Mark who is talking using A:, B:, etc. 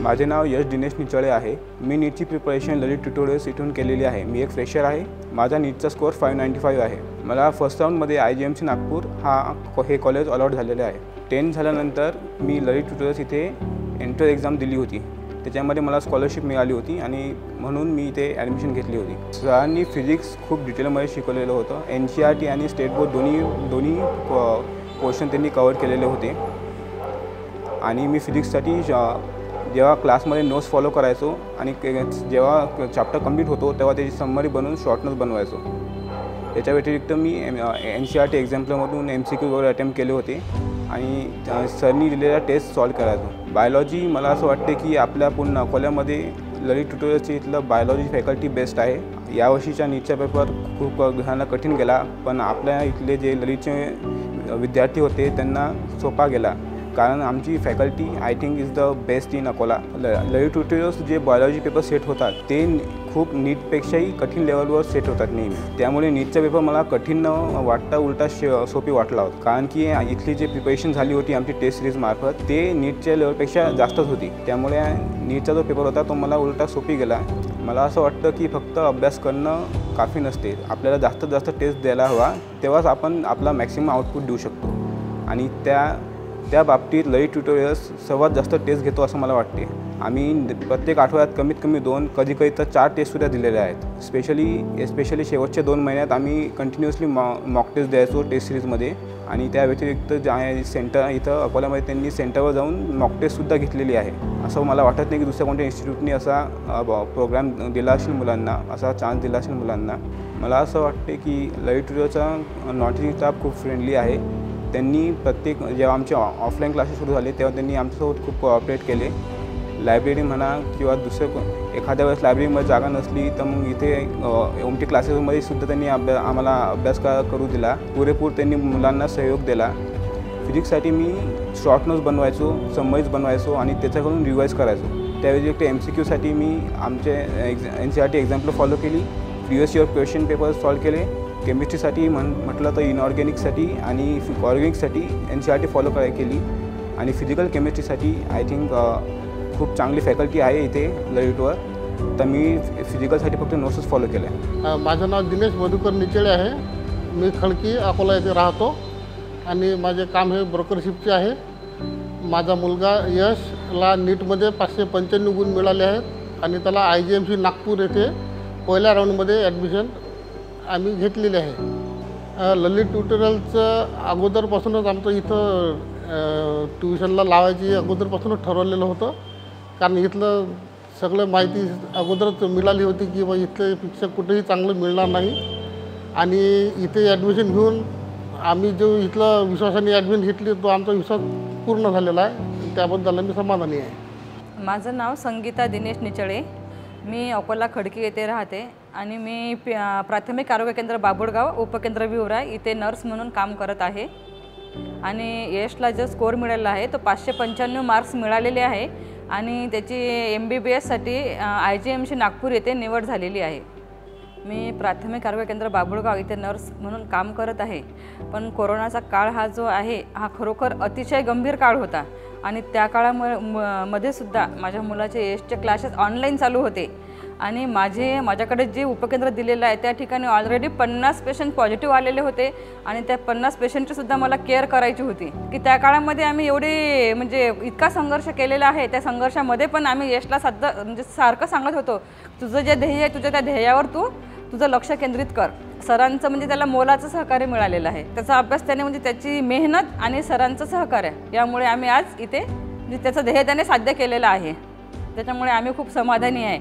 A: माझे नाव यश दिनेश निचळे आहे। मी नीटची प्रिपरेशन ललित ट्युटोरियल्स इथून केलेली आहे। मी एक फ्रेशर आहे। माझा नीटचा स्कोअर 595 आहे। मला फर्स्ट राऊंडमध्ये IGMC नागपूर हे कॉलेज अलॉट झालेले आहे। 10 झाल्यानंतर मी ललित ट्युटोरियल्स इथे एंट्रन्स एक्झाम दिली होती। त्याच्यामध्ये मला स्कॉलरशिप मिळाली होती आणि म्हणून मी इथे ॲडमिशन घेतली होती। सरांनी फिजिक्स खूप डिटेलमध्ये शिकवलेलं होतं। NCERT आणि स्टेट बोर्ड दोन्ही पोर्शन त्यांनी कव्हर केलेले होते आणि मी फिजिक्ससाठी जेव्हा क्लासमध्ये नोट्स फॉलो करायचो आणि जेव्हा चॅप्टर कंप्लीट होतो तेव्हा त्याची समरी बनवून शॉर्ट नोट्स बनवायचो। त्याच्या व्यतिरिक्त मी NCERT एक्झाम्पलमधून MCQ वगैरे अटेम्प्ट केले होते आणि सरनी दिलेल्या टेस्ट सॉल्व करायचो। बायोलॉजी मला असं वाटते की आपल्या पूर्ण अकोल्यामध्ये ललित ट्युटोरियल्सचे इथलं बायोलॉजी फॅकल्टी बेस्ट आहे। यावर्षीचा नीटचा पेपर खूप घरांना कठीण गेला, पण आपल्या इथले जे ललितचे विद्यार्थी होते त्यांना सोपा गेला, कारण आमची faculty I think is the best in Akola. Lalit tutorials जे बायोलॉजी पेपर सेट होतात ते खूप नीटपेक्षाही कठीण लेवलवर सेट होतात नेहमी। त्यामुळे नीटचा पेपर मला कठीण न वाटता उलटा सोपी वाटला होता, कारण की इथली जे प्रिपरेशन झाली होती आमची टेस्ट सिरीज मार्फत ते नीटच्या लेवलपेक्षा जास्तच होती। त्यामुळे नीटचा जो पेपर होता तो मला उलटा सोपी गेला। मला असं वाटतं की फक्त अभ्यास करणं काफी नसते, आपल्याला जास्तीत जास्त टेस्ट द्यायला हवा, तेव्हाच आपण आपला मॅक्सिमम आउटपुट देऊ शकतो। आणि त्या बाबतीत ललित ट्युटोरियल्स सर्वात जास्त टेस्ट घेतो असं मला वाटते। आम्ही प्रत्येक आठवड्यात कमीत कमी 2 कधी तर 4 टेस्टसुद्धा दिलेल्या आहेत। स्पेशली शेवटच्या 2 महिन्यात आम्ही कंटिन्युअसली मॉक टेस्ट द्यायचो टेस्ट सिरीजमध्ये। आणि त्या व्यतिरिक्त जे सेंटर इथं अकोल्यामध्ये त्यांनी सेंटरवर जाऊन मॉक टेस्टसुद्धा घेतलेली आहे। असं मला वाटत नाही की दुसऱ्या कोणत्या इन्स्टिट्यूटनी असा प्रोग्राम दिला असेल मुलांना, असा चान्स दिला असेल मुलांना। मला असं वाटते की ललित ट्युटोरियलचा नॉटिंग स्टाफ खूप फ्रेंडली आहे। त्यांनी जेव्हा आमचे ऑफलाईन क्लासेस सुरू झाले तेव्हा त्यांनी आमच्यासोबत खूप कोऑपरेट केले। लायब्ररी म्हणा किंवा एखाद्या वेळेस लायब्ररीमध्ये जागा नसली तर मग इथे ओमटी क्लासेसमध्ये सुद्धा त्यांनी आम्हाला अभ्यास करू दिला। पुरेपूर त्यांनी मुलांना सहयोग दिला। फिजिक्ससाठी मी शॉर्ट नोट्स बनवायचो, समरीज बनवायचो आणि त्याच्याकडून रिवाईज करायचो। त्या व्यतिरिक्त MCQसाठी मी आमचे NCERT एक्झाम्पल फॉलो केली, previous year question paper solve केले। केमिस्ट्रीसाठी म्हटलं तर इनऑर्गॅनिकसाठी आणि ऑर्गॅनिकसाठी NCERT फॉलो केली आणि फिजिकल केमिस्ट्रीसाठी आय थिंक खूप चांगली फॅकल्टी आहे इथे ललितवर, तर मी फिजिकलसाठी फक्त नोट्सच फॉलो केले।
B: माझं नाव दिनेश मधुकर निचळे आहे। मी खडकी अकोला येथे राहतो आणि माझे काम हे ब्रोकरशिपचे आहे। माझा मुलगा यशला नीटमध्ये 595 गुण मिळाले आहेत आणि त्याला IGMC नागपूर येथे पहिल्या राऊंडमध्ये ॲडमिशन आम्ही घेतलेले आहे। ललित ट्युटोरियलचं अगोदरपासूनच आमचं इथं ट्युशनला लावायची अगोदरपासूनच ठरवलेलं होतं, कारण इथलं सगळं माहिती अगोदरच मिळाली होती की बा इथले शिक्षक कुठेही चांगलं मिळणार नाही आणि इथे ॲडमिशन घेऊन आम्ही जो इथलं विश्वासाने ॲडमिशन घेतली तो आमचा विश्वास पूर्ण झालेला आहे, त्याबद्दल मी समाधानी आहे।
C: माझं नाव संगीता दिनेश निचळे। मी अकोला खडकी येथे राहते आणि मी प्राथमिक आरोग्य केंद्र बाबुळगाव उपकेंद्र विवरा इथे नर्स म्हणून काम करत आहे। आणि यशला जो स्कोअर मिळालेला आहे तो 595 मार्क्स मिळालेले आहे आणि त्याची MBBSसाठी IGMC नागपूर येथे निवड झालेली आहे। मी प्राथमिक आरोग्य केंद्र बाबुळगाव इथे नर्स म्हणून काम करत आहे, पण कोरोनाचा काळ हा जो आहे हा खरोखर अतिशय गंभीर काळ होता आणि त्या काळामध्ये सुद्धा माझ्या मुलाचे यशचे क्लासेस ऑनलाईन चालू होते आणि माझ्याकडे जे उपकेंद्र दिलेलं आहे त्या ठिकाणी ऑलरेडी 50 पेशंट पॉझिटिव्ह आलेले होते आणि त्या 50 पेशंटची सुद्धा मला केअर करायची होती की त्या काळामध्ये आम्ही एवढे म्हणजे इतका संघर्ष केलेला आहे। त्या संघर्षामध्ये पण आम्ही यशला म्हणजे सारखं सांगत होतो, तुझं जे ध्येय आहे तुझ्या त्या ध्येयावर तुझं लक्ष केंद्रित कर। सरांचं म्हणजे त्याला मोलाचं सहकार्य मिळालेलं आहे। त्याचा अभ्यास त्याने म्हणजे त्याची मेहनत आणि सरांचं सहकार्य यामुळे आम्ही आज इथे म्हणजे त्याचं ध्येय त्याने साध्य केलेलं आहे। त्याच्यामुळे आम्ही खूप समाधानी आहे।